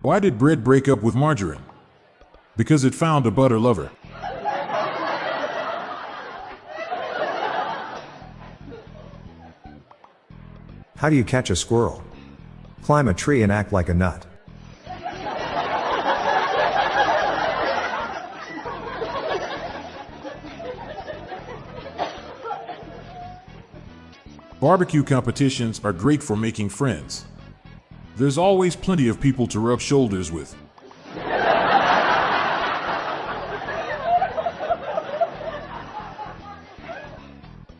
Why did bread break up with margarine? Because it found a butter lover. How do you catch a squirrel? Climb a tree and act like a nut. Barbecue competitions are great for making friends. There's always plenty of people to rub shoulders with.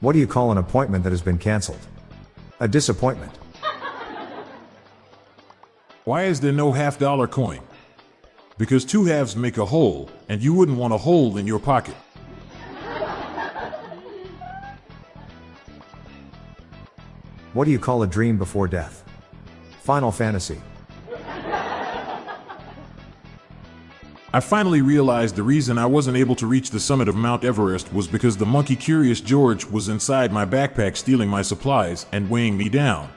What do you call an appointment that has been canceled? A disappointment. Why is there no half-dollar coin? Because two halves make a whole, and you wouldn't want a hole in your pocket. What do you call a dream before death? Final Fantasy. I finally realized the reason I wasn't able to reach the summit of Mount Everest was because the monkey Curious George was inside my backpack stealing my supplies and weighing me down.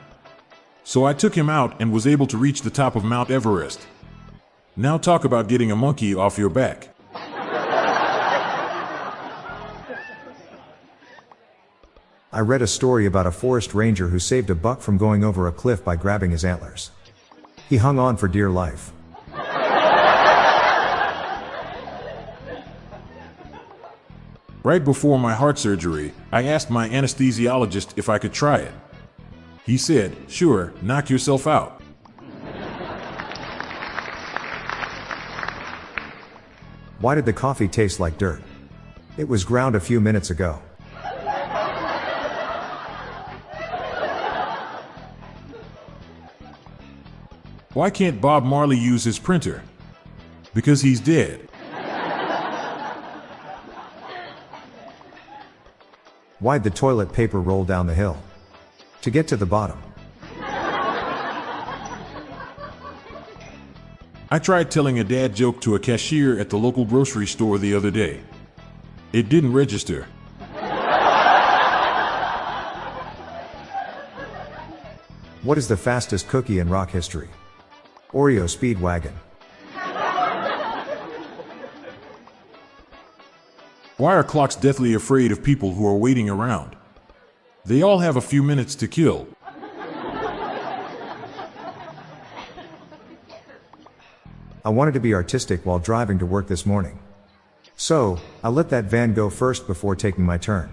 So I took him out and was able to reach the top of Mount Everest. Now talk about getting a monkey off your back. I read a story about a forest ranger who saved a buck from going over a cliff by grabbing his antlers. He hung on for dear life. Right before my heart surgery, I asked my anesthesiologist if I could try it. He said, "Sure, knock yourself out." Why did the coffee taste like dirt? It was ground a few minutes ago. Why can't Bob Marley use his printer? Because he's dead. Why'd the toilet paper roll down the hill? To get to the bottom. I tried telling a dad joke to a cashier at the local grocery store the other day. It didn't register. What is the fastest cookie in rock history? Oreo Speedwagon. Why are clocks deathly afraid of people who are waiting around? They all have a few minutes to kill. I wanted to be artistic while driving to work this morning. So, I let that van go first before taking my turn.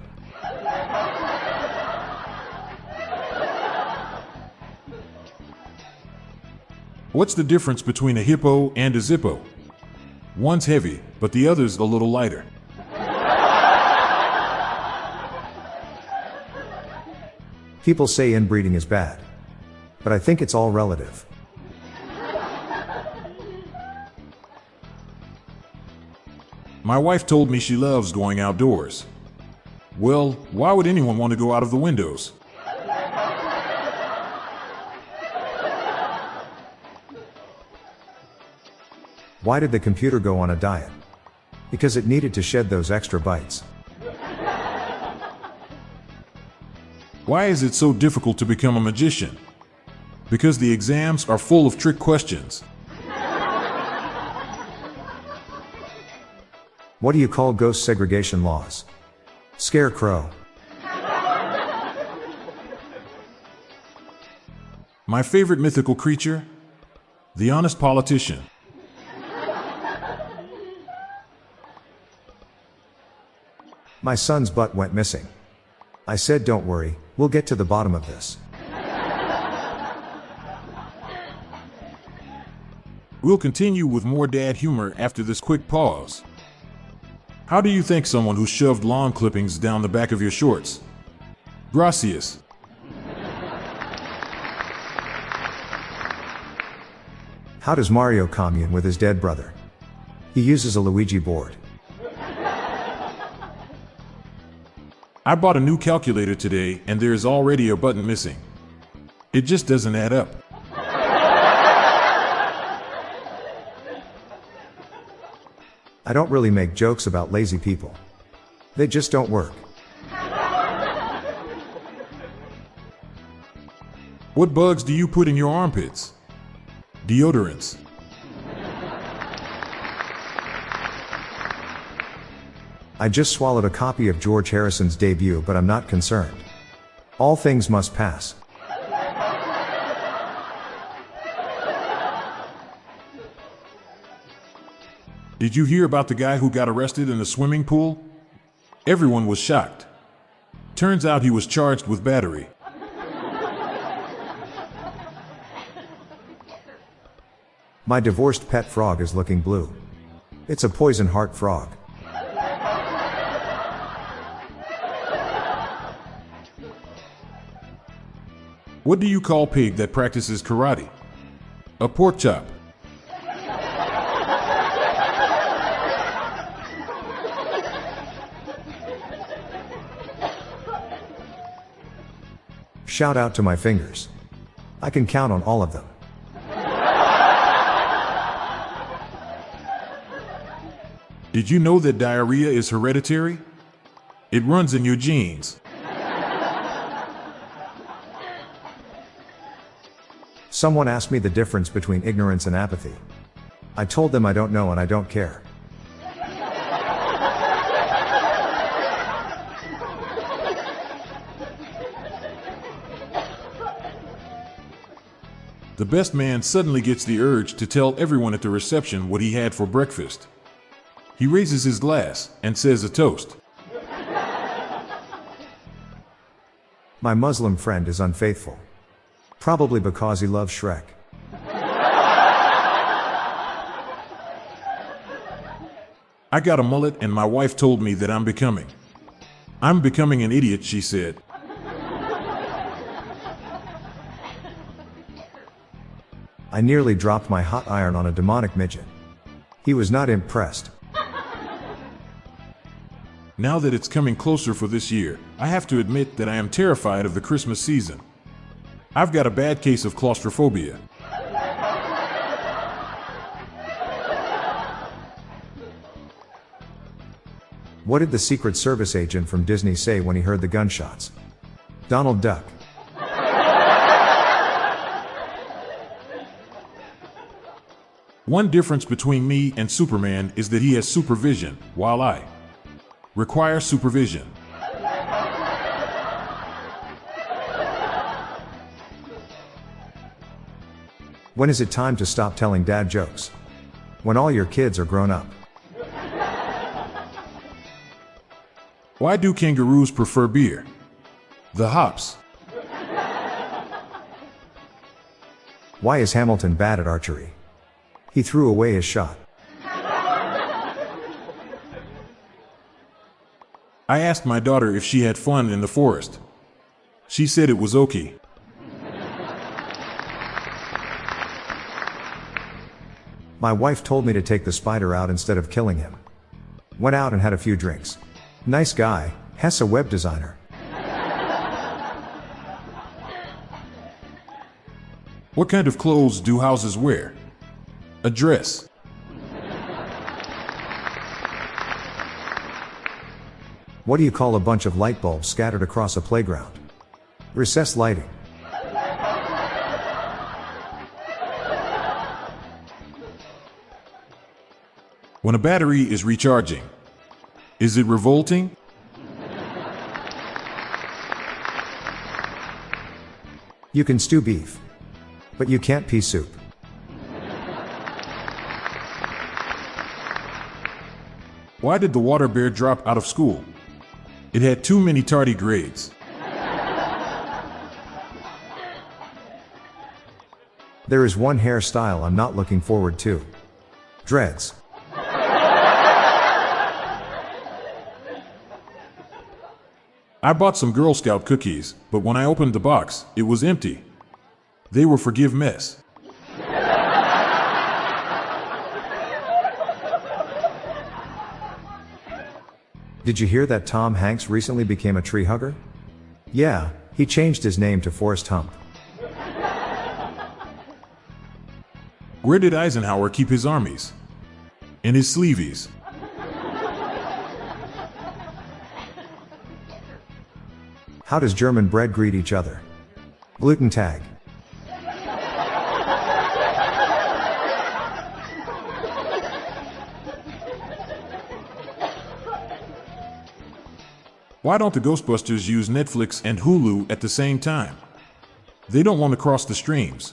What's the difference between a hippo and a Zippo? One's heavy, but the other's a little lighter. People say inbreeding is bad. But I think it's all relative. My wife told me she loves going outdoors. Well, why would anyone want to go out of the windows? Why did the computer go on a diet? Because it needed to shed those extra bytes. Why is it so difficult to become a magician? Because the exams are full of trick questions. What do you call ghost segregation laws? Scarecrow. My favorite mythical creature? The honest politician. My son's butt went missing. I said, don't worry, we'll get to the bottom of this. We'll continue with more dad humor after this quick pause. How do you thank someone who shoved lawn clippings down the back of your shorts? Gracias. How does Mario commune with his dead brother? He uses a Luigi board. I bought a new calculator today and there is already a button missing. It just doesn't add up. I don't really make jokes about lazy people. They just don't work. What bugs do you put in your armpits? Deodorants. I just swallowed a copy of George Harrison's debut, but I'm not concerned. All things must pass. Did you hear about the guy who got arrested in the swimming pool? Everyone was shocked. Turns out he was charged with battery. My divorced pet frog is looking blue. It's a poison heart frog. What do you call pig that practices karate? A pork chop. Shout out to my fingers. I can count on all of them. Did you know that diarrhea is hereditary? It runs in your genes. Someone asked me the difference between ignorance and apathy. I told them I don't know and I don't care. The best man suddenly gets the urge to tell everyone at the reception what he had for breakfast. He raises his glass and says a toast. My Muslim friend is unfaithful. Probably because he loves Shrek. I got a mullet and my wife told me that I'm becoming an idiot, she said. I nearly dropped my hot iron on a demonic midget. He was not impressed. Now that it's coming closer for this year, I have to admit that I am terrified of the Christmas season. I've got a bad case of claustrophobia. What did the Secret Service agent from Disney say when he heard the gunshots? Donald Duck. One difference between me and Superman is that he has supervision, while I require supervision. When is it time to stop telling dad jokes? When all your kids are grown up. Why do kangaroos prefer beer? The hops. Why is Hamilton bad at archery? He threw away his shot. I asked my daughter if she had fun in the forest. She said it was okay. My wife told me to take the spider out instead of killing him. Went out and had a few drinks. Nice guy, Hess, a web designer. What kind of clothes do houses wear? A dress. What do you call a bunch of light bulbs scattered across a playground? Recess lighting. When a battery is recharging, is it revolting? You can stew beef, but you can't pea soup. Why did the water bear drop out of school? It had too many tardy grades. There is one hairstyle I'm not looking forward to. Dreads. I bought some Girl Scout cookies, but when I opened the box, it was empty. They were Forgive Mess. Did you hear that Tom Hanks recently became a tree hugger? Yeah, he changed his name to Forrest Hump. Where did Eisenhower keep his armies? In his sleeveys. How does German bread greet each other? Gluten tag. Why don't the Ghostbusters use Netflix and Hulu at the same time? They don't want to cross the streams.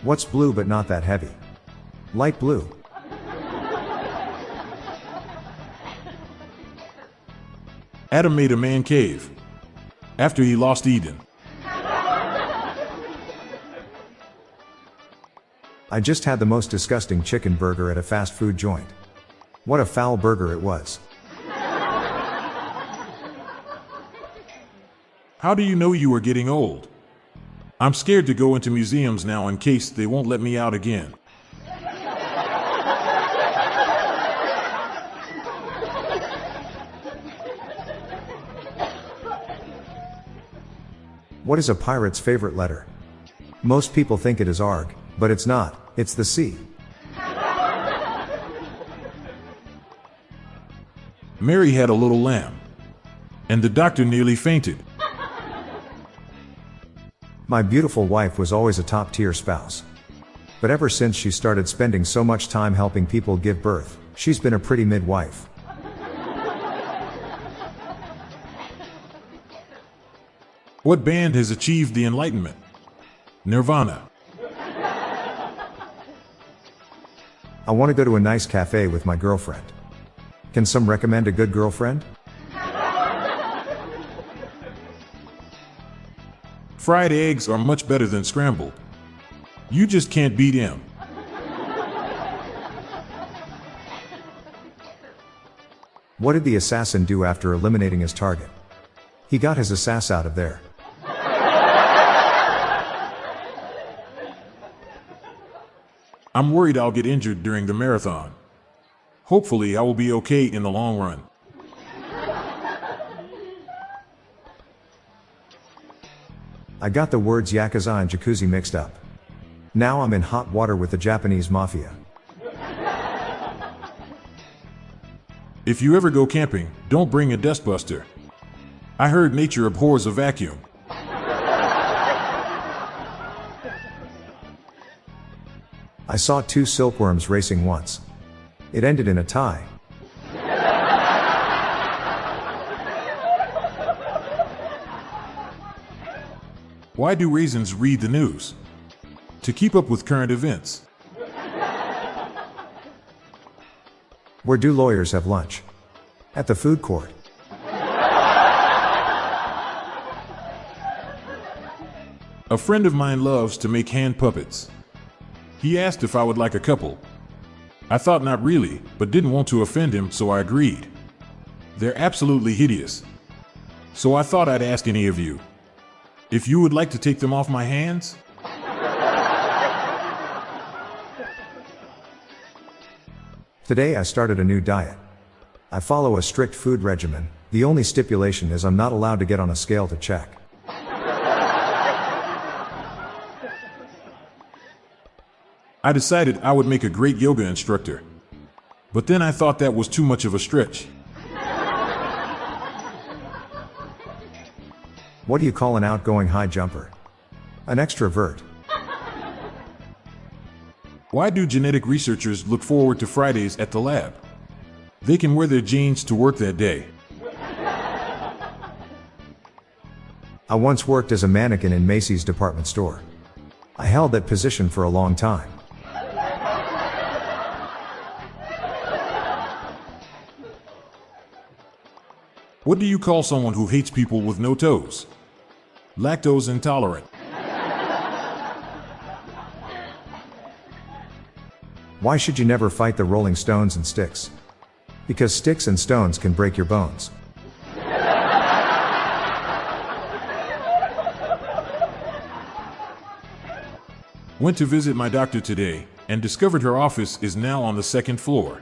What's blue but not that heavy? Light blue. Adam made a man cave after he lost Eden. I just had the most disgusting chicken burger at a fast food joint. What a foul burger it was. How do you know you are getting old? I'm scared to go into museums now in case they won't let me out again. What is a pirate's favorite letter? Most people think it is ARG, but it's not, it's the C. Mary had a little lamb, and the doctor nearly fainted. My beautiful wife was always a top-tier spouse. But ever since she started spending so much time helping people give birth, she's been a pretty midwife. What band has achieved the Enlightenment? Nirvana. I want to go to a nice cafe with my girlfriend. Can some recommend a good girlfriend? Fried eggs are much better than scrambled. You just can't beat him. What did the assassin do after eliminating his target? He got his ass out of there. I'm worried I'll get injured during the marathon. Hopefully, I will be okay in the long run. I got the words Yakuza and Jacuzzi mixed up. Now I'm in hot water with the Japanese mafia. If you ever go camping, don't bring a dustbuster. I heard nature abhors a vacuum. I saw two silkworms racing once. It ended in a tie. Why do raisins read the news? To keep up with current events. Where do lawyers have lunch? At the food court. A friend of mine loves to make hand puppets. He asked if I would like a couple. I thought not really, but didn't want to offend him, so I agreed. They're absolutely hideous. So I thought I'd ask any of you if you would like to take them off my hands. Today I started a new diet. I follow a strict food regimen. The only stipulation is I'm not allowed to get on a scale to check. I decided I would make a great yoga instructor. But then I thought that was too much of a stretch. What do you call an outgoing high jumper? An extrovert. Why do genetic researchers look forward to Fridays at the lab? They can wear their jeans to work that day. I once worked as a mannequin in Macy's department store. I held that position for a long time. What do you call someone who hates people with no toes? Lactose intolerant. Why should you never fight the Rolling Stones and Styx? Because sticks and stones can break your bones. Went to visit my doctor today and discovered her office is now on the second floor.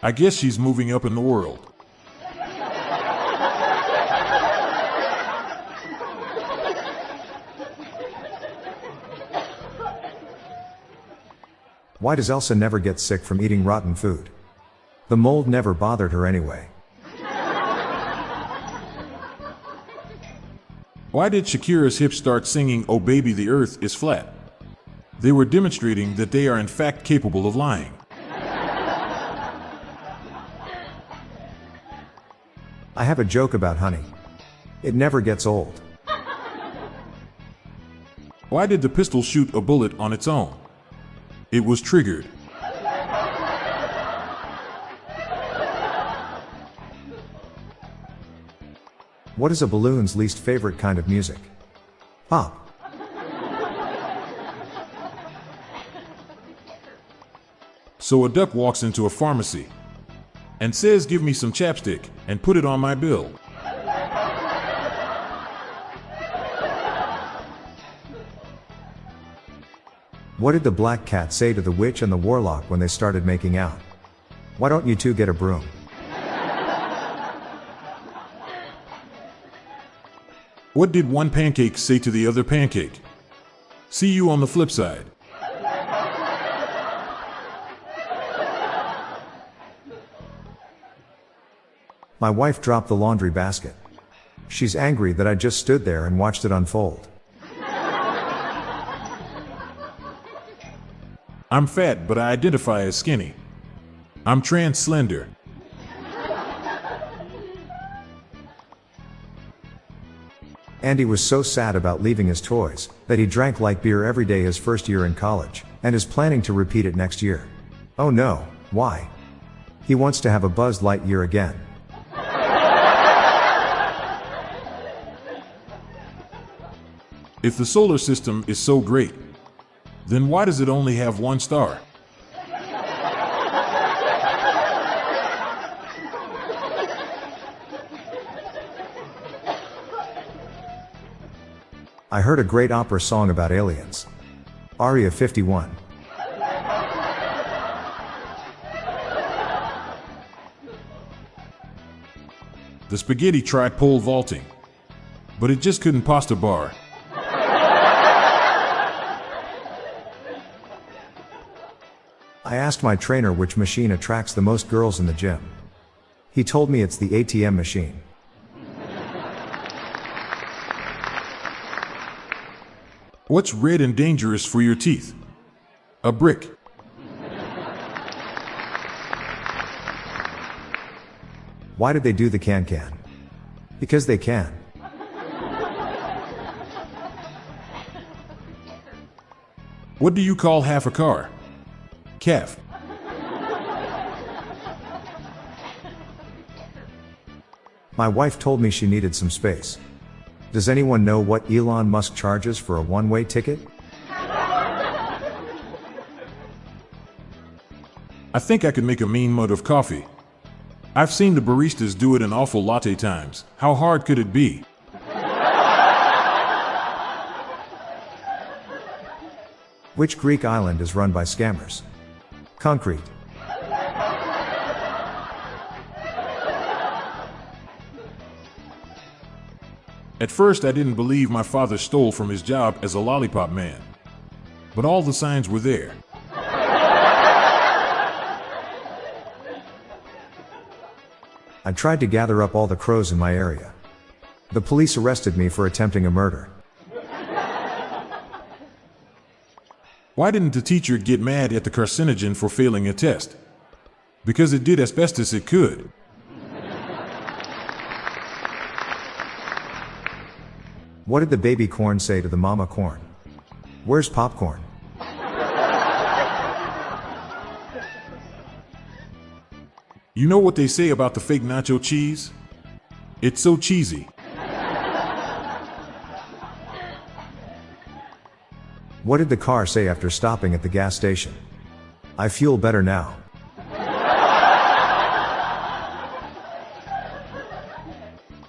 I guess she's moving up in the world. Why does Elsa never get sick from eating rotten food? The mold never bothered her anyway. Why did Shakira's hips start singing "Oh Baby the Earth is Flat"? They were demonstrating that they are in fact capable of lying. have a joke about honey. It never gets old. Why did the pistol shoot a bullet on its own? It was triggered. What is a balloon's least favorite kind of music? Pop. So a duck walks into a pharmacy and says, "Give me some chapstick and put it on my bill." What did the black cat say to the witch and the warlock when they started making out? Why don't you two get a broom? What did one pancake say to the other pancake? "See you on the flip side." My wife dropped the laundry basket. She's angry that I just stood there and watched it unfold. I'm fat, but I identify as skinny. I'm trans slender. Andy was so sad about leaving his toys that he drank light beer every day his first year in college, and is planning to repeat it next year. Oh no, why? He wants to have a Buzz Lightyear again. If the solar system is so great, then why does it only have one star? I heard a great opera song about aliens. Aria 51. The spaghetti tried pole vaulting, but it just couldn't pasta bar. I asked my trainer which machine attracts the most girls in the gym. He told me it's the ATM machine. What's red and dangerous for your teeth? A brick. Why did they do the can-can? Because they can. What do you call half a car? Calf. My wife told me she needed some space. Does anyone know what Elon Musk charges for a one-way ticket? I think I could make a mean mug of coffee. I've seen the baristas do it in awful latte times. How hard could it be? Which Greek island is run by scammers? Concrete. At first, I didn't believe my father stole from his job as a lollipop man. But all the signs were there. I tried to gather up all the crows in my area. The police arrested me for attempting a murder. Why didn't the teacher get mad at the carcinogen for failing a test? Because it did as best as it could. What did the baby corn say to the mama corn? Where's popcorn? You know what they say about the fake nacho cheese? It's so cheesy. What did the car say after stopping at the gas station? I feel better now.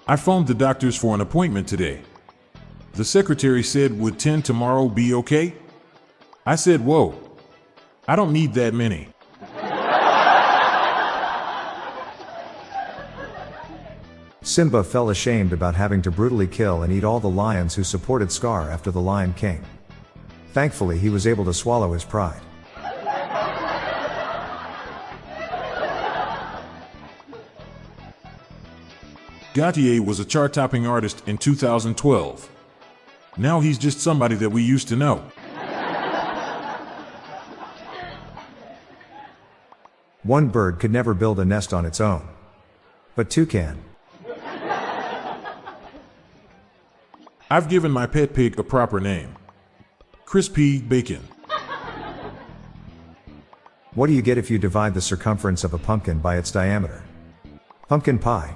I phoned the doctors for an appointment today. The secretary said, "Would 10 tomorrow be okay?" I said, "Whoa, I don't need that many." Simba felt ashamed about having to brutally kill and eat all the lions who supported Scar after the Lion King. Thankfully, he was able to swallow his pride. Gautier was a chart-topping artist in 2012. Now he's just somebody that we used to know. One bird could never build a nest on its own. But two can. I've given my pet pig a proper name. Crispy Bacon. What do you get if you divide the circumference of a pumpkin by its diameter? Pumpkin pie.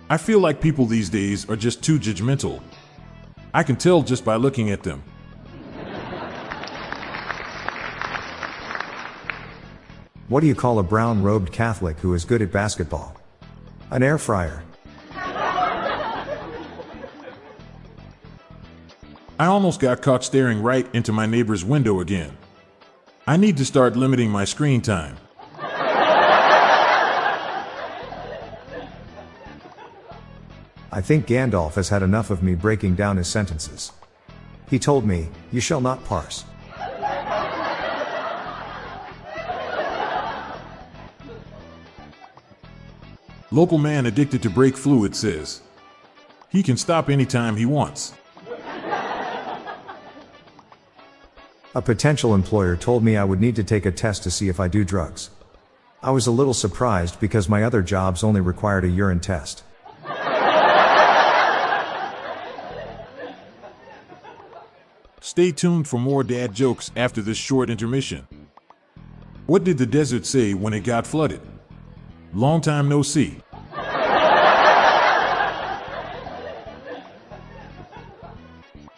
I feel like people these days are just too judgmental. I can tell just by looking at them. What do you call a brown-robed Catholic who is good at basketball? An air fryer. I almost got caught staring right into my neighbor's window again. I need to start limiting my screen time. I think Gandalf has had enough of me breaking down his sentences. He told me, "You shall not parse." Local man addicted to brake fluid says he can stop anytime he wants. A potential employer told me I would need to take a test to see if I do drugs. I was a little surprised because my other jobs only required a urine test. Stay tuned for more dad jokes after this short intermission. What did the desert say when it got flooded? Long time no see.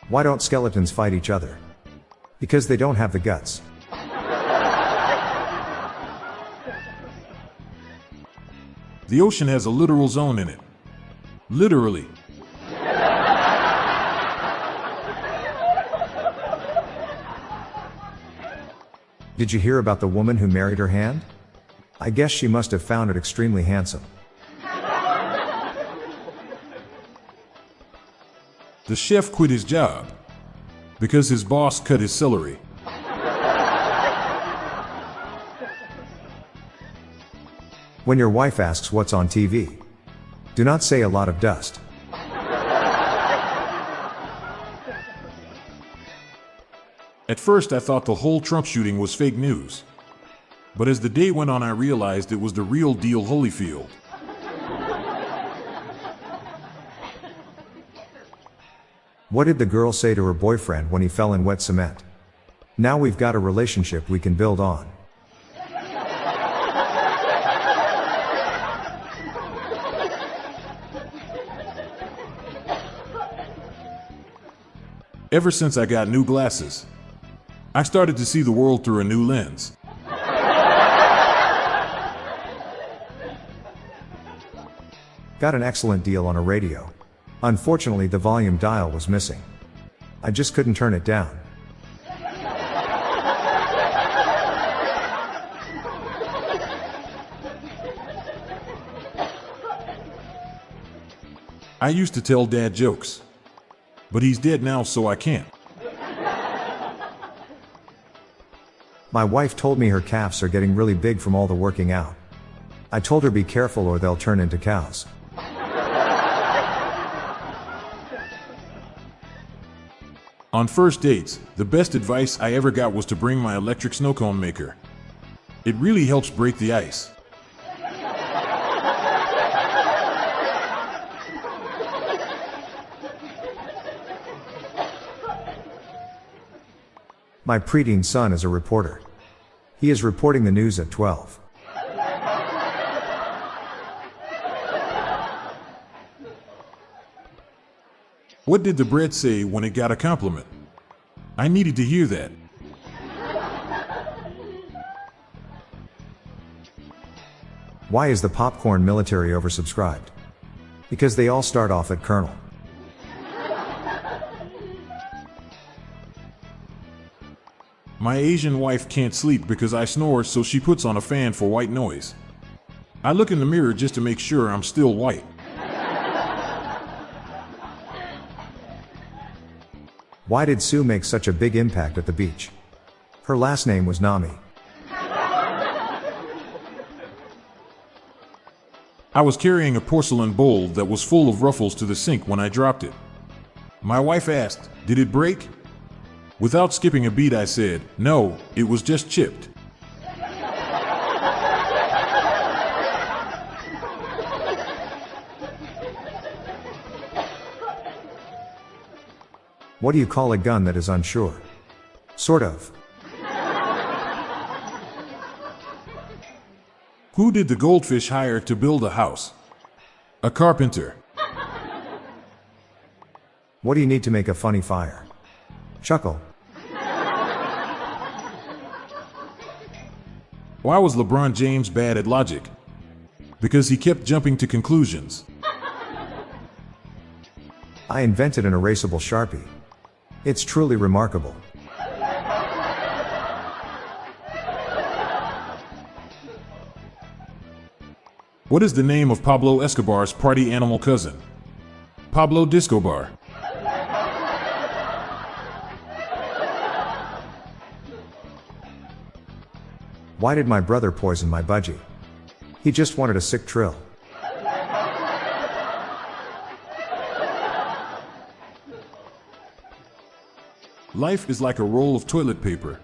Why don't skeletons fight each other? Because they don't have the guts. The ocean has a literal zone in it. Literally. Did you hear about the woman who married her hand? I guess she must have found it extremely handsome. The chef quit his job because his boss cut his celery. When your wife asks what's on TV, do not say a lot of dust. At first I thought the whole Trump shooting was fake news. But as the day went on I realized it was the real deal Holyfield. What did the girl say to her boyfriend when he fell in wet cement? Now we've got a relationship we can build on. Ever since I got new glasses, I started to see the world through a new lens. Got an excellent deal on a radio. Unfortunately, the volume dial was missing. I just couldn't turn it down. I used to tell dad jokes, but he's dead now, so I can't. My wife told me her calves are getting really big from all the working out. I told her be careful or they'll turn into cows. On first dates, the best advice I ever got was to bring my electric snow cone maker. It really helps break the ice. My preteen son is a reporter. He is reporting the news at 12. What did the bread say when it got a compliment? I needed to hear that. Why is the popcorn military oversubscribed? Because they all start off at Colonel. My Asian wife can't sleep because I snore, so she puts on a fan for white noise. I look in the mirror just to make sure I'm still white. Why did Sue make such a big impact at the beach? Her last name was Nami. I was carrying a porcelain bowl that was full of ruffles to the sink when I dropped it. My wife asked, "Did it break?" Without skipping a beat, I said, "No, it was just chipped." What do you call a gun that is unsure? Sort of. Who did the goldfish hire to build a house? A carpenter. What do you need to make a funny fire? Chuckle. Why was LeBron James bad at logic? Because he kept jumping to conclusions. I invented an erasable Sharpie. It's truly remarkable. What is the name of Pablo Escobar's party animal cousin? Pablo Discobar. Why did my brother poison my budgie? He just wanted a sick trill. Life is like a roll of toilet paper.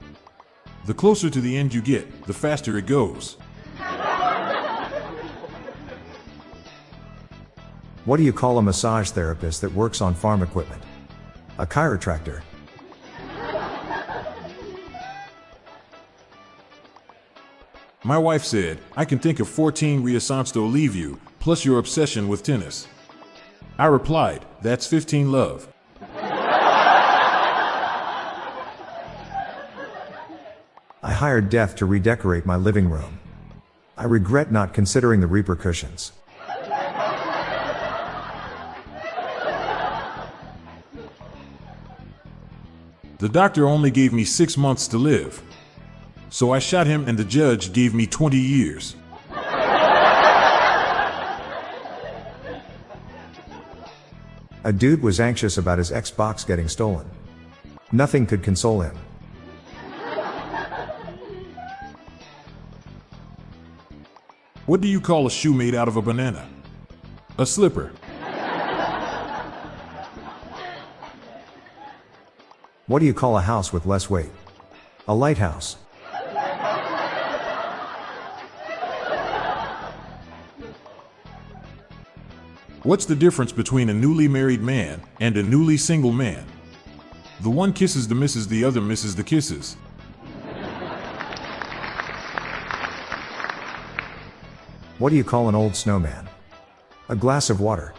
The closer to the end you get, the faster it goes. What do you call a massage therapist that works on farm equipment? A chiropractor. My wife said, I can think of 14 reasons to leave you, plus your obsession with tennis. I replied, that's 15 love. I hired Death to redecorate my living room. I regret not considering the repercussions. The doctor only gave me 6 months to live. So I shot him and the judge gave me 20 years. A dude was anxious about his Xbox getting stolen. Nothing could console him. What do you call a shoe made out of a banana? A slipper. What do you call a house with less weight? A lighthouse. What's the difference between a newly married man and a newly single man? The one kisses the missus, the other misses the kisses. What do you call an old snowman? A glass of water.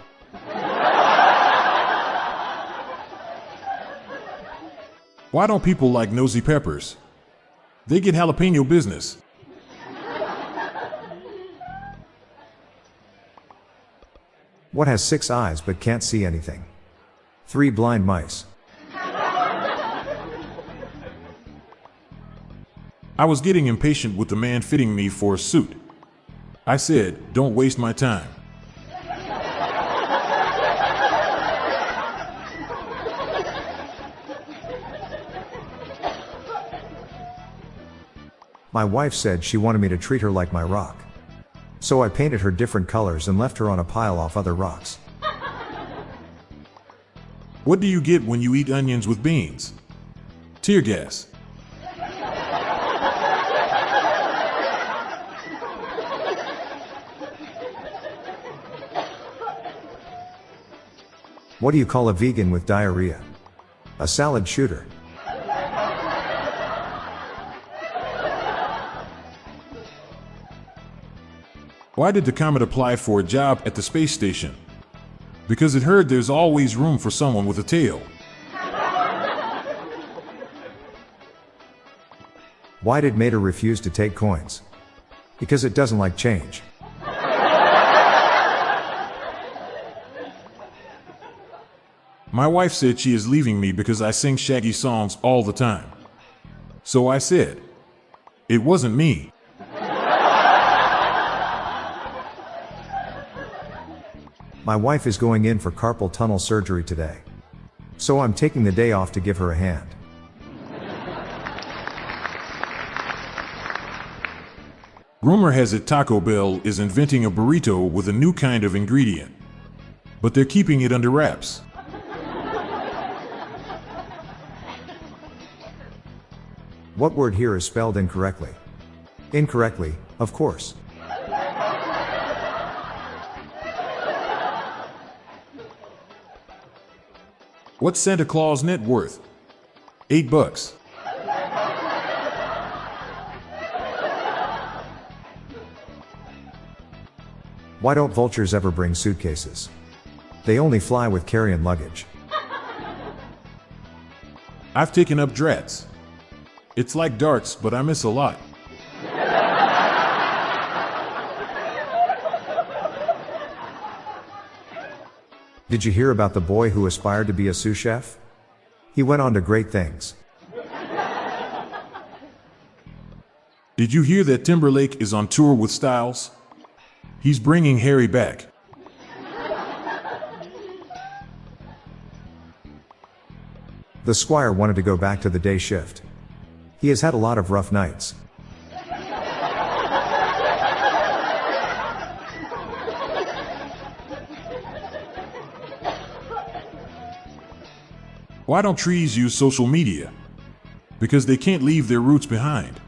Why don't people like nosy peppers? They get jalapeno business. What has 6 eyes but can't see anything? 3 blind mice. I was getting impatient with the man fitting me for a suit. I said, don't waste my time. My wife said she wanted me to treat her like my rock. So I painted her different colors and left her on a pile off other rocks. What do you get when you eat onions with beans? Tear gas. What do you call a vegan with diarrhea? A salad shooter. Why did the comet apply for a job at the space station? Because it heard there's always room for someone with a tail. Why did Mater refuse to take coins? Because it doesn't like change. My wife said she is leaving me because I sing Shaggy songs all the time. So I said, it wasn't me. My wife is going in for carpal tunnel surgery today. So I'm taking the day off to give her a hand. Rumor has it Taco Bell is inventing a burrito with a new kind of ingredient. But they're keeping it under wraps. What word here is spelled incorrectly? Incorrectly, of course. What's Santa Claus net worth? $8. Why don't vultures ever bring suitcases? They only fly with carry-on luggage. I've taken up drats. It's like darts, but I miss a lot. Did you hear about the boy who aspired to be a sous chef? He went on to great things. Did you hear that Timberlake is on tour with Styles? He's bringing Harry back. The squire wanted to go back to the day shift. He has had a lot of rough nights. Why don't trees use social media? Because they can't leave their roots behind.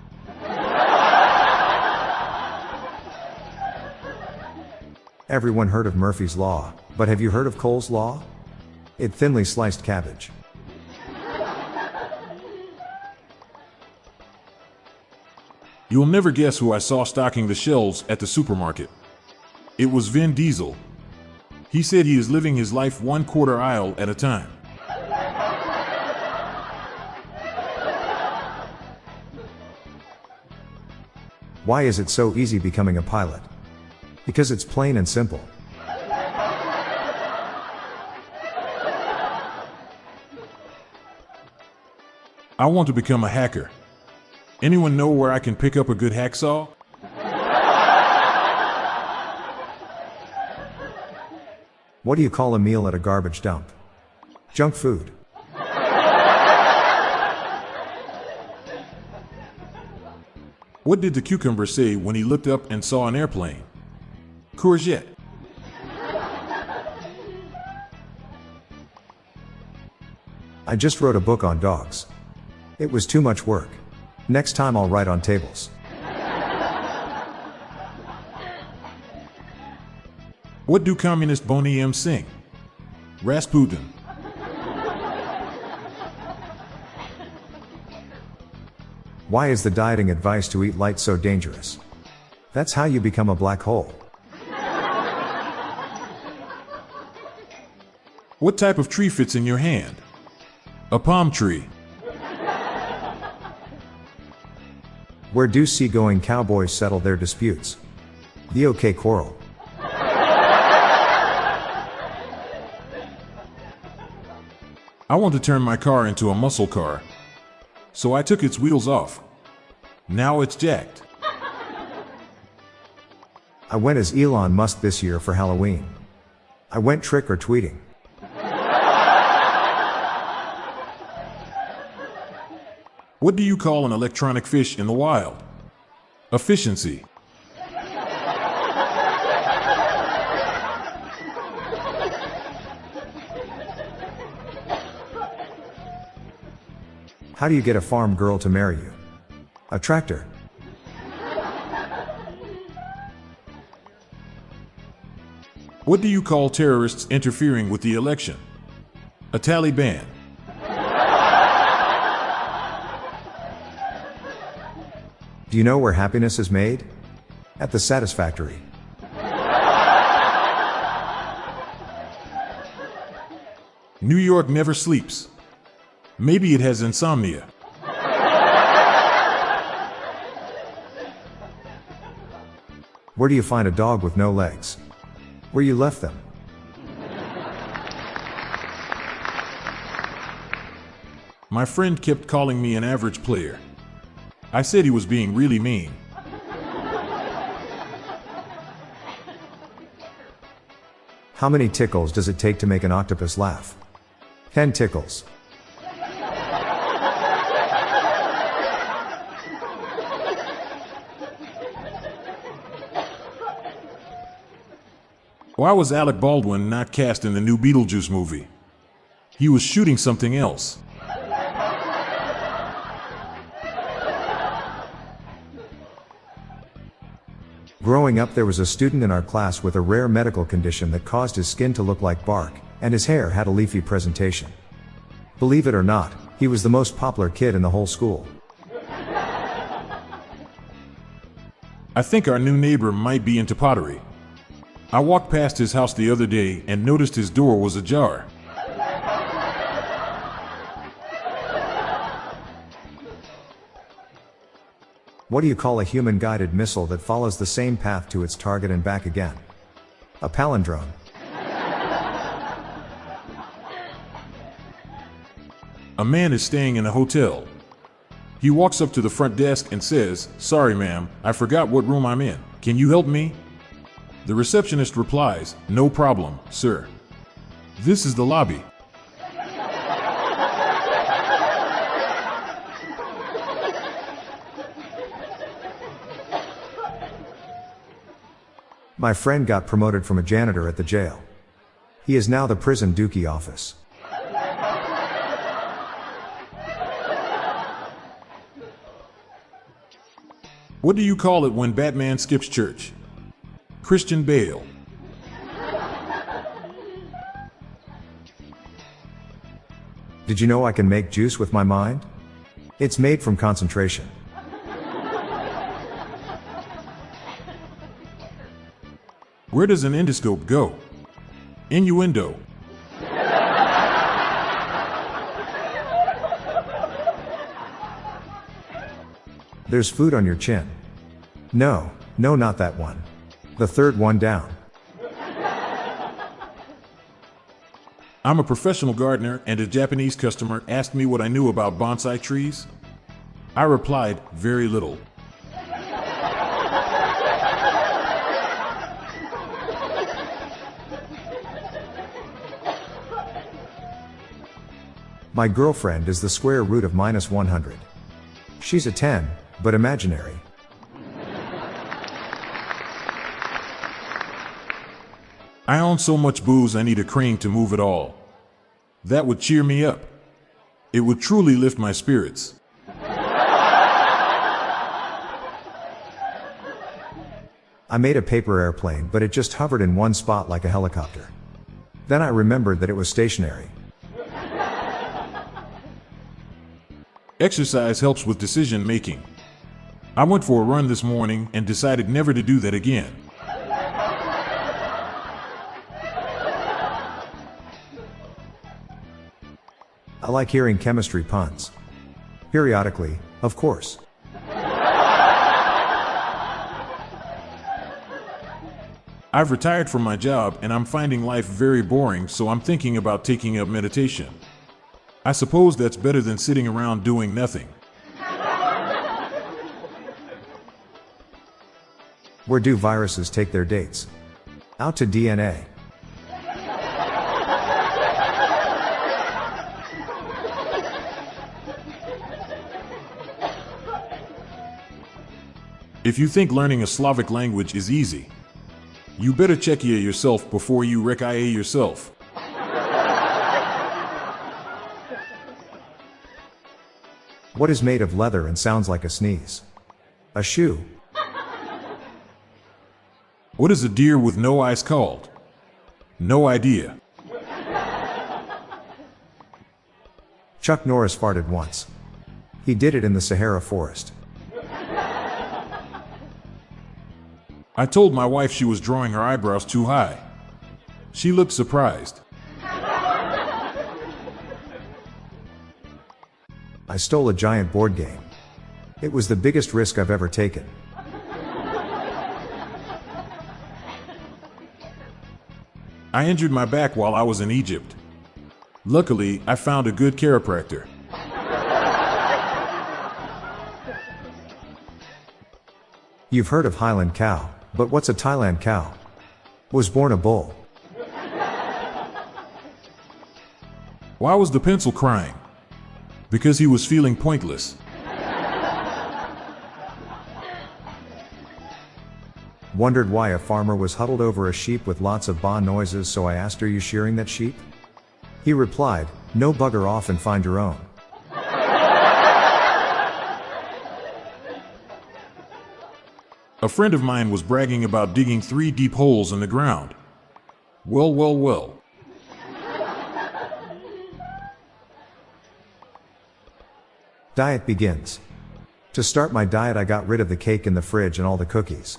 Everyone heard of Murphy's Law, but have you heard of Cole's Law? It thinly sliced cabbage. You'll never guess who I saw stocking the shelves at the supermarket. It was Vin Diesel. He said he is living his life one quarter aisle at a time. Why is it so easy becoming a pilot? Because it's plain and simple. I want to become a hacker. Anyone know where I can pick up a good hacksaw? What do you call a meal at a garbage dump? Junk food. What did the cucumber say when he looked up and saw an airplane? Courgette. I just wrote a book on dogs. It was too much work. Next time I'll write on tables. What do communist Boney M sing? Rasputin. Why is the dieting advice to eat light so dangerous? That's how you become a black hole. What type of tree fits in your hand? A palm tree. Where do seagoing cowboys settle their disputes? The OK Corral. I want to turn my car into a muscle car. So I took its wheels off. Now it's jacked. I went as Elon Musk this year for Halloween. I went trick-or-treating. What do you call an electronic fish in the wild? Efficiency. How do you get a farm girl to marry you? A tractor. What do you call terrorists interfering with the election? A Taliban. Do you know where happiness is made? At the Satisfactory. New York never sleeps. Maybe it has insomnia. Where do you find a dog with no legs? Where you left them. My friend kept calling me an average player. I said he was being really mean. How many tickles does it take to make an octopus laugh? 10 tickles. Why was Alec Baldwin not cast in the new Beetlejuice movie? He was shooting something else. Growing up, there was a student in our class with a rare medical condition that caused his skin to look like bark, and his hair had a leafy presentation. Believe it or not, he was the most popular kid in the whole school. I think our new neighbor might be into pottery. I walked past his house the other day and noticed his door was ajar. What do you call a human-guided missile that follows the same path to its target and back again? A palindrome. A man is staying in a hotel. He walks up to the front desk and says, "Sorry ma'am, I forgot what room I'm in. Can you help me?" The receptionist replies, "No problem, sir. This is the lobby." My friend got promoted from a janitor at the jail. He is now the prison dookie office. What do you call it when Batman skips church? Christian Bale. Did you know I can make juice with my mind? It's made from concentration. Where does an endoscope go? Innuendo. There's food on your chin. No, not that one. The third one down. I'm a professional gardener and a Japanese customer asked me what I knew about bonsai trees. I replied, very little. My girlfriend is the square root of -100. She's a 10, but imaginary. I own so much booze I need a crane to move it all. That would cheer me up. It would truly lift my spirits. I made a paper airplane, but it just hovered in one spot like a helicopter. Then I remembered that it was stationary. Exercise helps with decision making. I went for a run this morning and decided never to do that again. I like hearing chemistry puns. Periodically, of course. I've retired from my job and I'm finding life very boring, so I'm thinking about taking up meditation. I suppose that's better than sitting around doing nothing. Where do viruses take their dates? Out to DNA. If you think learning a Slavic language is easy, you better check IA yourself before you wreck IA yourself. What is made of leather and sounds like a sneeze? A shoe. What is a deer with no eyes called? No idea. Chuck Norris farted once. He did it in the Sahara forest. I told my wife she was drawing her eyebrows too high. She looked surprised. I stole a giant board game. It was the biggest risk I've ever taken. I injured my back while I was in Egypt. Luckily, I found a good chiropractor. You've heard of Highland cow, but what's a Thailand cow? Was born a bull. Why was the pencil crying? Because he was feeling pointless. Wondered why a farmer was huddled over a sheep with lots of baa noises, so I asked, "Are you shearing that sheep?" He replied, "No, bugger off and find your own." A friend of mine was bragging about digging 3 deep holes in the ground. Well. Diet begins. To start my diet, I got rid of the cake in the fridge and all the cookies.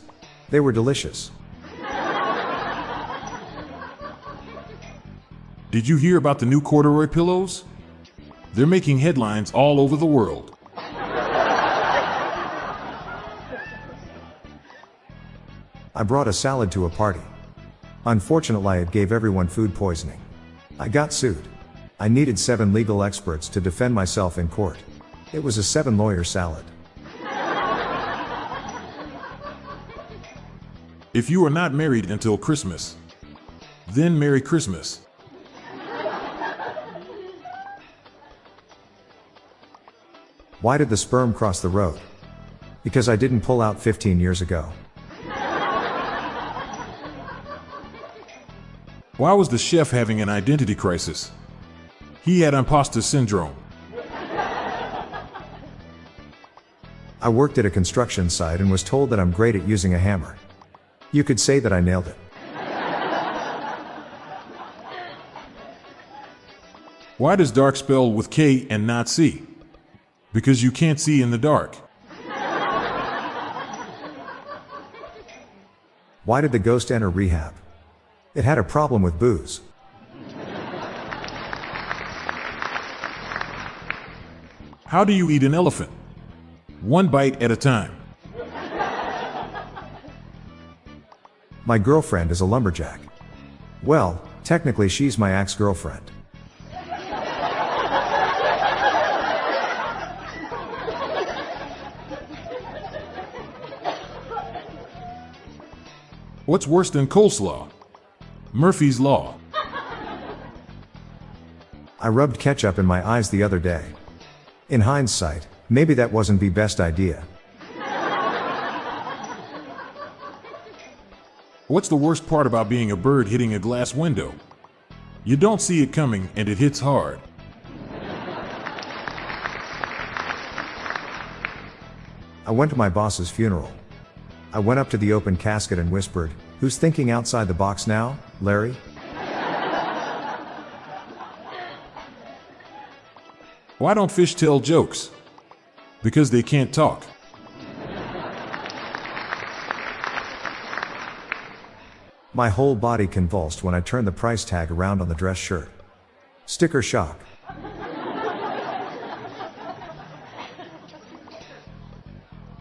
They were delicious. Did you hear about the new corduroy pillows? They're making headlines all over the world. I brought a salad to a party. Unfortunately, it gave everyone food poisoning. I got sued. I needed 7 legal experts to defend myself in court. It was a 7-lawyer salad. If you are not married until Christmas, then Merry Christmas. Why did the sperm cross the road? Because I didn't pull out 15 years ago. Why was the chef having an identity crisis? He had imposter syndrome. I worked at a construction site and was told that I'm great at using a hammer. You could say that I nailed it. Why does dark spell with K and not C? Because you can't see in the dark. Why did the ghost enter rehab? It had a problem with booze. How do you eat an elephant? 1 bite at a time. My girlfriend is a lumberjack. Well, technically she's my ex-girlfriend. What's worse than coleslaw? Murphy's Law. I rubbed ketchup in my eyes the other day. In hindsight, maybe that wasn't the best idea. What's the worst part about being a bird hitting a glass window? You don't see it coming and it hits hard. I went to my boss's funeral. I went up to the open casket and whispered, "Who's thinking outside the box now, Larry?" Why don't fish tell jokes? Because they can't talk. My whole body convulsed when I turned the price tag around on the dress shirt. Sticker shock.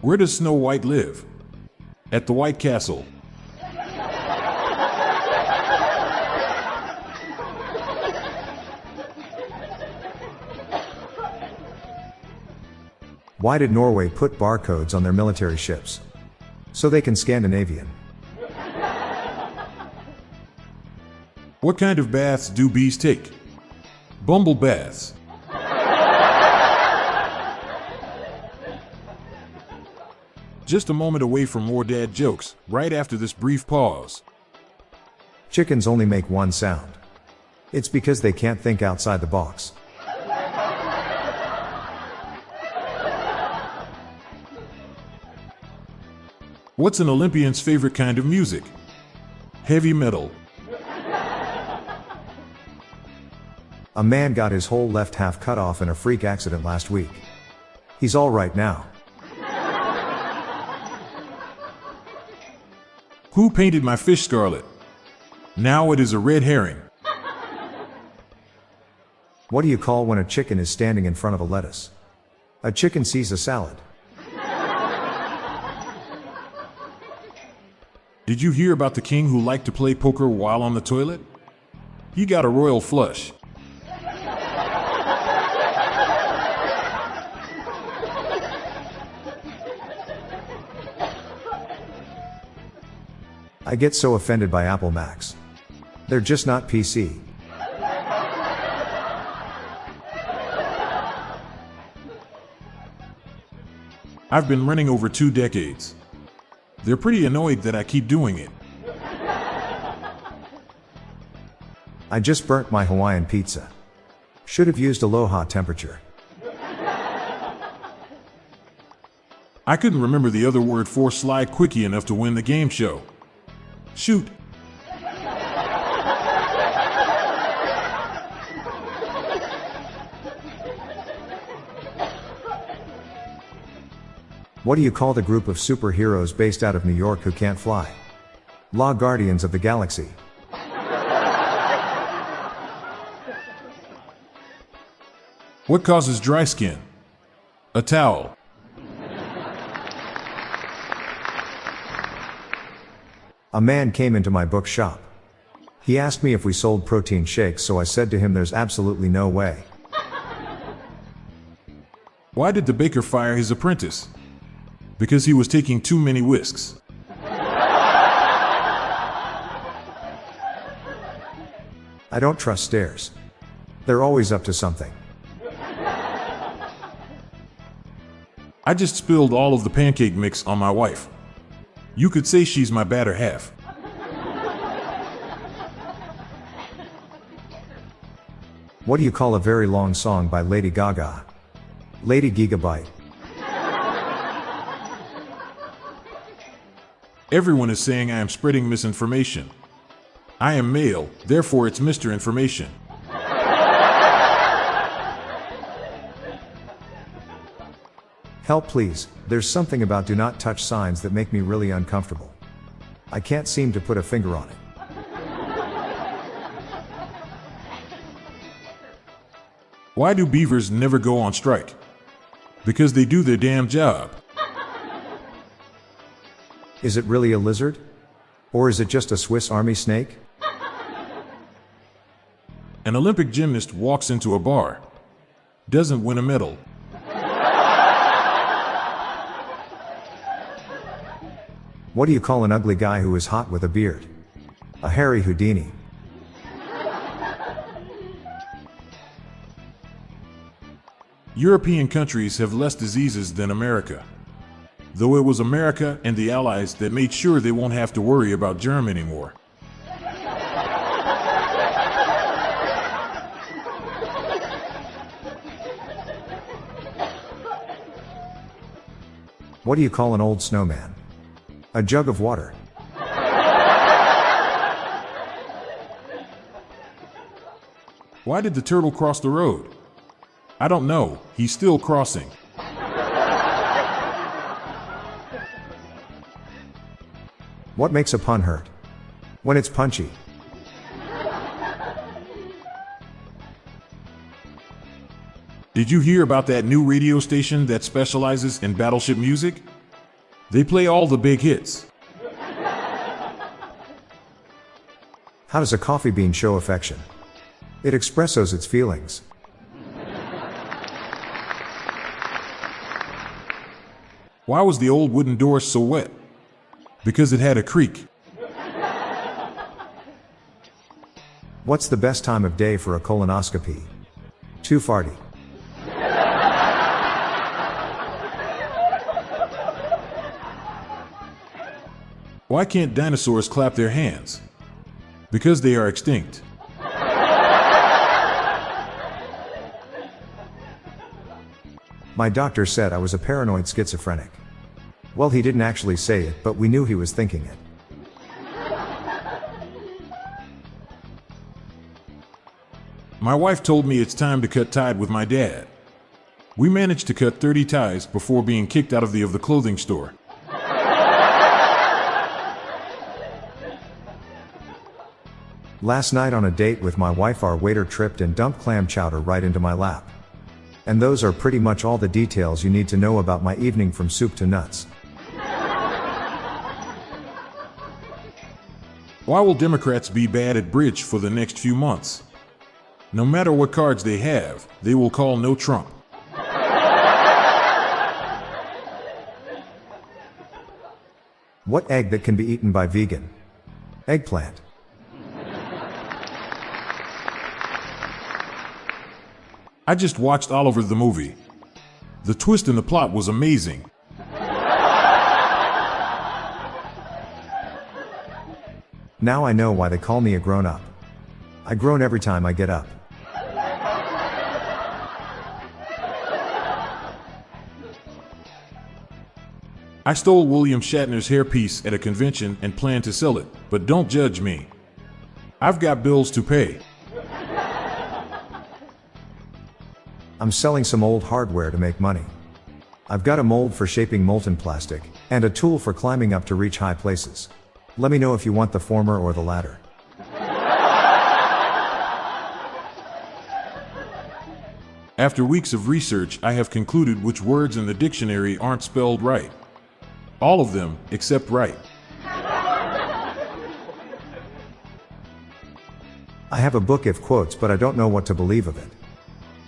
Where does Snow White live? At the White Castle. Why did Norway put barcodes on their military ships? So they can Scandinavian. What kind of baths do bees take? Bumble baths. Just a moment away from more dad jokes, right after this brief pause. Chickens only make one sound. It's because they can't think outside the box. What's an Olympian's favorite kind of music? Heavy metal. A man got his whole left half cut off in a freak accident last week. He's all right now. Who painted my fish scarlet? Now it is a red herring. What do you call when a chicken is standing in front of a lettuce? A chicken sees a salad. Did you hear about the king who liked to play poker while on the toilet? He got a royal flush. I get so offended by Apple Macs. They're just not PC. I've been running over 2 decades. They're pretty annoyed that I keep doing it. I just burnt my Hawaiian pizza. Should have used Aloha temperature. I couldn't remember the other word for slide quickie enough to win the game show. Shoot. What do you call the group of superheroes based out of New York who can't fly? La Guardians of the Galaxy. What causes dry skin? A towel. A man came into my bookshop. He asked me if we sold protein shakes, so I said to him there's absolutely no way. Why did the baker fire his apprentice? Because he was taking too many whisks. I don't trust stairs. They're always up to something. I just spilled all of the pancake mix on my wife. You could say she's my better half. What do you call a very long song by Lady Gaga? Lady Gigabyte. Everyone is saying I am spreading misinformation. I am male, therefore it's Mr. Information. Help please, there's something about do not touch signs that make me really uncomfortable. I can't seem to put a finger on it. Why do beavers never go on strike? Because they do their damn job. Is it really a lizard? Or is it just a Swiss Army snake? An Olympic gymnast walks into a bar. Doesn't win a medal. What do you call an ugly guy who is hot with a beard? A hairy Houdini. European countries have less diseases than America. Though it was America and the Allies that made sure they won't have to worry about germ anymore. What do you call an old snowman? A jug of water. Why did the turtle cross the road? I don't know, he's still crossing. What makes a pun hurt? When it's punchy. Did you hear about that new radio station that specializes in battleship music? They play all the big hits. How does a coffee bean show affection? It expressos its feelings. Why was the old wooden door so wet? Because it had a creak. What's the best time of day for a colonoscopy? Too farty. Why can't dinosaurs clap their hands? Because they are extinct. My doctor said I was a paranoid schizophrenic. Well, he didn't actually say it, but we knew he was thinking it. My wife told me it's time to cut tide with my dad. We managed to cut 30 ties before being kicked out of the clothing store. Last night on a date with my wife, our waiter tripped and dumped clam chowder right into my lap. And those are pretty much all the details you need to know about my evening from soup to nuts. Why will Democrats be bad at bridge for the next few months? No matter what cards they have, they will call no Trump. What egg that can be eaten by vegan? Eggplant. I just watched Oliver the movie. The twist in the plot was amazing. Now I know why they call me a grown-up. I groan every time I get up. I stole William Shatner's hairpiece at a convention and plan to sell it, but don't judge me. I've got bills to pay. I'm selling some old hardware to make money. I've got a mold for shaping molten plastic, and a tool for climbing up to reach high places. Let me know if you want the former or the latter. After weeks of research, I have concluded which words in the dictionary aren't spelled right. All of them, except right. I have a book of quotes, but I don't know what to believe of it.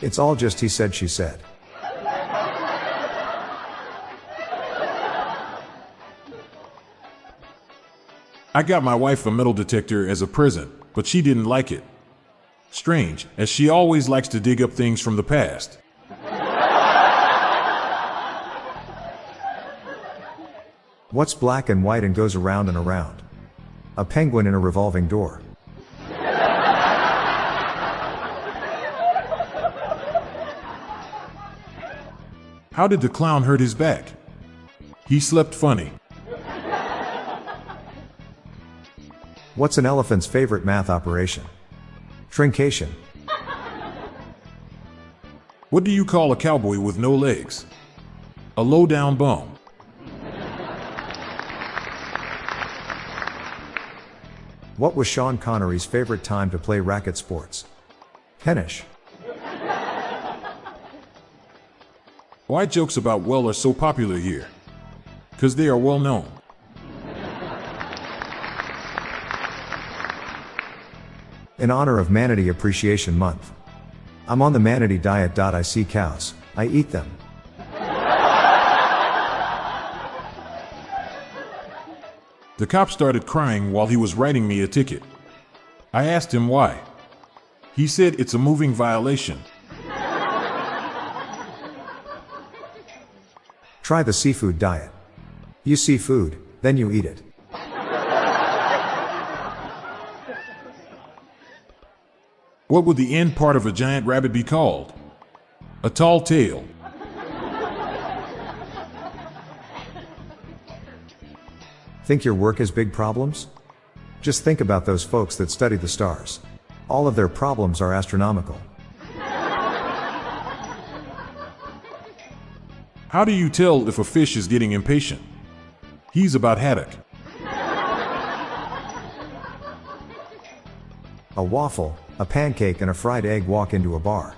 It's all just he said, she said. I got my wife a metal detector as a present, but she didn't like it. Strange, as she always likes to dig up things from the past. What's black and white and goes around and around? A penguin in a revolving door. How did the clown hurt his back? He slept funny. What's an elephant's favorite math operation? Trincation. What do you call a cowboy with no legs? A low-down bum. What was Sean Connery's favorite time to play racket sports? Tennis. Why jokes about well are so popular here? 'Cause they are well known. In honor of Manatee Appreciation Month, I'm on the manatee diet. I see cows, I eat them. The cop started crying while he was writing me a ticket. I asked him why. He said it's a moving violation. Try the seafood diet. You see food, then you eat it. What would the end part of a giant rabbit be called? A tall tale. Think your work has big problems? Just think about those folks that study the stars. All of their problems are astronomical. How do you tell if a fish is getting impatient? He's about haddock. A waffle, a pancake and a fried egg walk into a bar.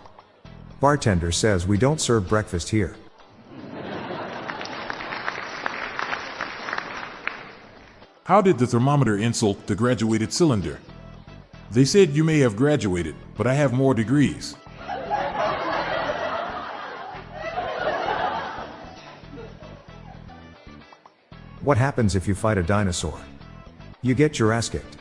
Bartender says we don't serve breakfast here. How did the thermometer insult the graduated cylinder? They said you may have graduated, but I have more degrees. What happens if you fight a dinosaur? You get your ass kicked.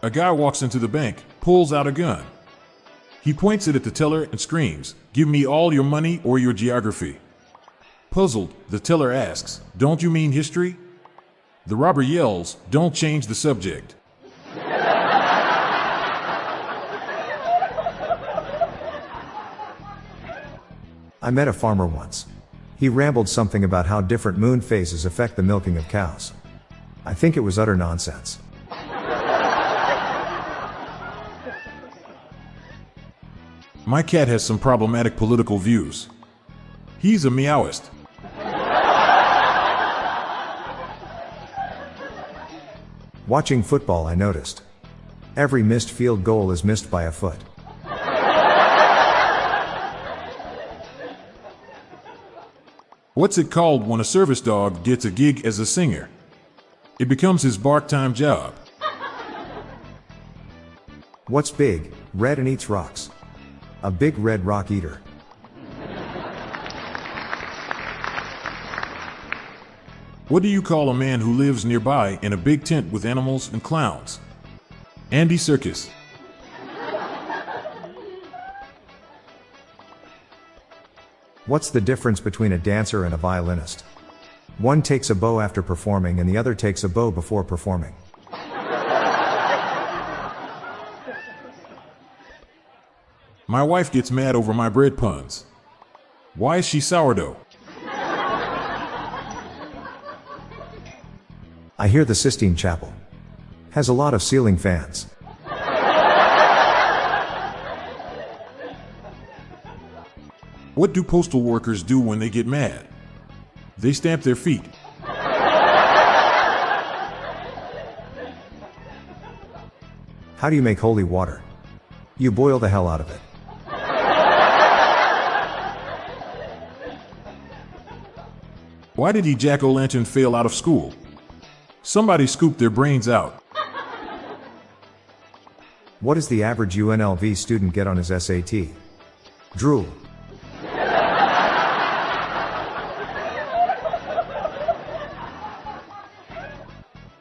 A guy walks into the bank, pulls out a gun. He points it at the teller and screams, "Give me all your money or your geography." Puzzled, the teller asks, "Don't you mean history?" The robber yells, "Don't change the subject." I met a farmer once. He rambled something about how different moon phases affect the milking of cows. I think it was utter nonsense. My cat has some problematic political views. He's a meowist. Watching football, I noticed. Every missed field goal is missed by a foot. What's it called when a service dog gets a gig as a singer? It becomes his part-time job. What's big, red and eats rocks? A big red rock eater. What do you call a man who lives nearby in a big tent with animals and clowns? Andy Serkis. What's the difference between a dancer and a violinist? One takes a bow after performing and the other takes a bow before performing. My wife gets mad over my bread puns. Why is she sourdough? I hear the Sistine Chapel has a lot of ceiling fans. What do postal workers do when they get mad? They stamp their feet. How do you make holy water? You boil the hell out of it. Why did Jack-o'-lantern fail out of school? Somebody scooped their brains out. What does the average UNLV student get on his SAT? Drool.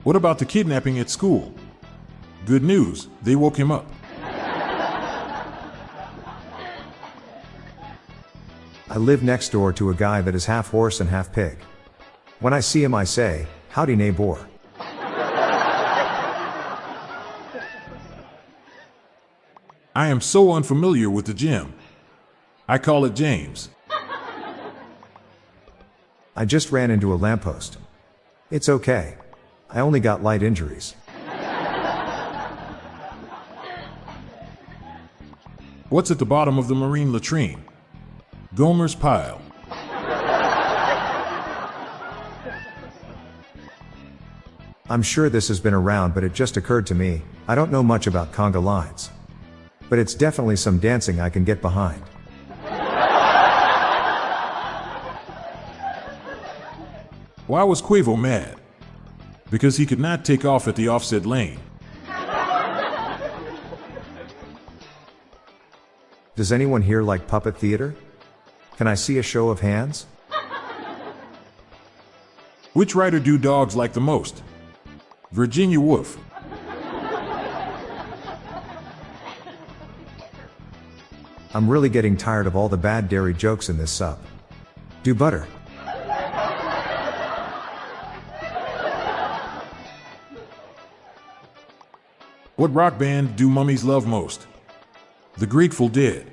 What about the kidnapping at school? Good news, they woke him up. I live next door to a guy that is half horse and half pig. When I see him I say, howdy neighbor. I am so unfamiliar with the gym. I call it James. I just ran into a lamppost. It's okay. I only got light injuries. What's at the bottom of the marine latrine? Gomer's pile. I'm sure this has been around, but it just occurred to me, I don't know much about conga lines. But it's definitely some dancing I can get behind. Why was Quavo mad? Because he could not take off at the offset lane. Does anyone here like puppet theater? Can I see a show of hands? Which writer do dogs like the most? Virginia Woolf. I'm really getting tired of all the bad dairy jokes in this sub. Do butter. What rock band do mummies love most? The Grateful Dead.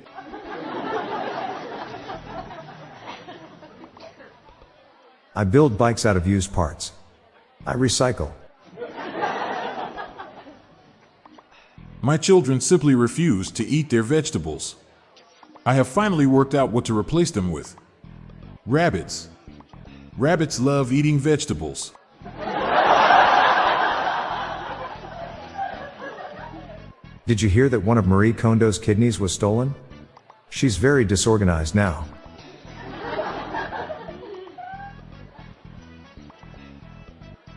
I build bikes out of used parts. I recycle. My children simply refuse to eat their vegetables. I have finally worked out what to replace them with. Rabbits. Rabbits love eating vegetables. Did you hear that one of Marie Kondo's kidneys was stolen? She's very disorganized now.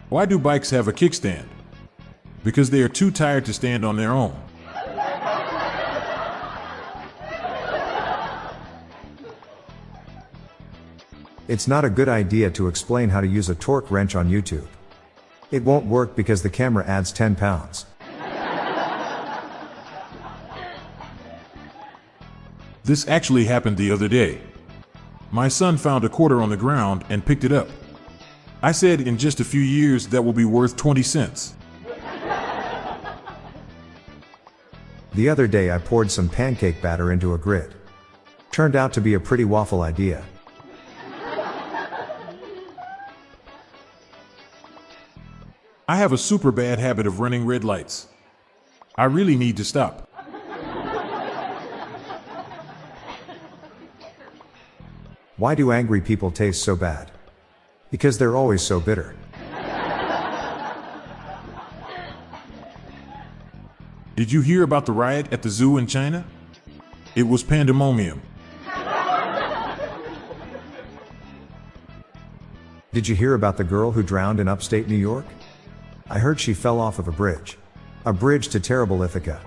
Why do bikes have a kickstand? Because they are too tired to stand on their own. It's not a good idea to explain how to use a torque wrench on YouTube. It won't work because the camera adds 10 pounds. This actually happened the other day. My son found a quarter on the ground and picked it up. I said in just a few years that will be worth 20 cents. The other day I poured some pancake batter into a grid. Turned out to be a pretty waffle idea. I have a super bad habit of running red lights. I really need to stop. Why do angry people taste so bad? Because they're always so bitter. Did you hear about the riot at the zoo in China? It was pandemonium. Did you hear about the girl who drowned in upstate New York? I heard she fell off of a bridge. A bridge to terrible Ithaca.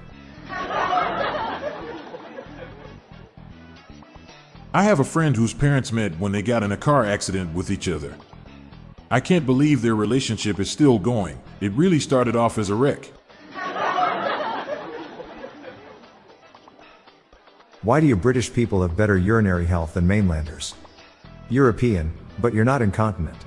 I have a friend whose parents met when they got in a car accident with each other. I can't believe their relationship is still going. It really started off as a wreck. Why do you British people have better urinary health than mainlanders? European, but you're not incontinent.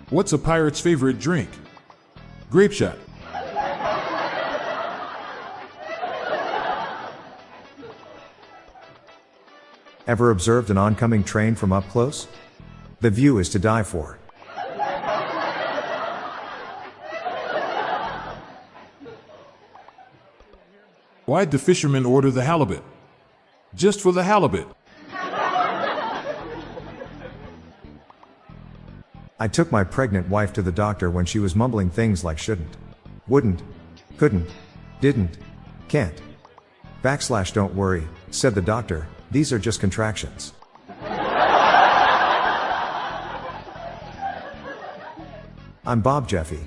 What's a pirate's favorite drink? Grape shot. Ever observed an oncoming train from up close? The view is to die for. Why'd the fisherman order the halibut? Just for the halibut. I took my pregnant wife to the doctor when she was mumbling things like shouldn't, wouldn't, couldn't, didn't, can't. / don't worry, said the doctor, these are just contractions. I'm Bob Jeffy.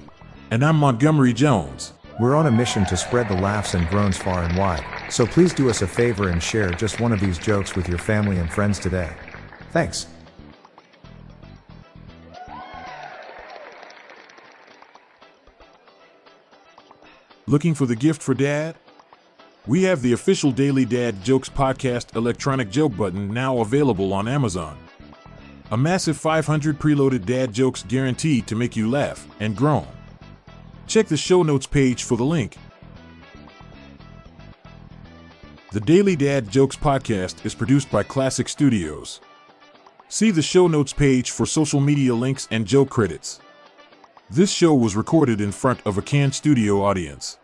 And I'm Montgomery Jones. We're on a mission to spread the laughs and groans far and wide, so please do us a favor and share just one of these jokes with your family and friends today. Thanks. Looking for the gift for Dad? We have the official Daily Dad Jokes Podcast electronic joke button now available on Amazon. A massive 500 preloaded dad jokes guaranteed to make you laugh and groan. Check the show notes page for the link. The Daily Dad Jokes Podcast is produced by Classic Studios. See the show notes page for social media links and joke credits. This show was recorded in front of a canned studio audience.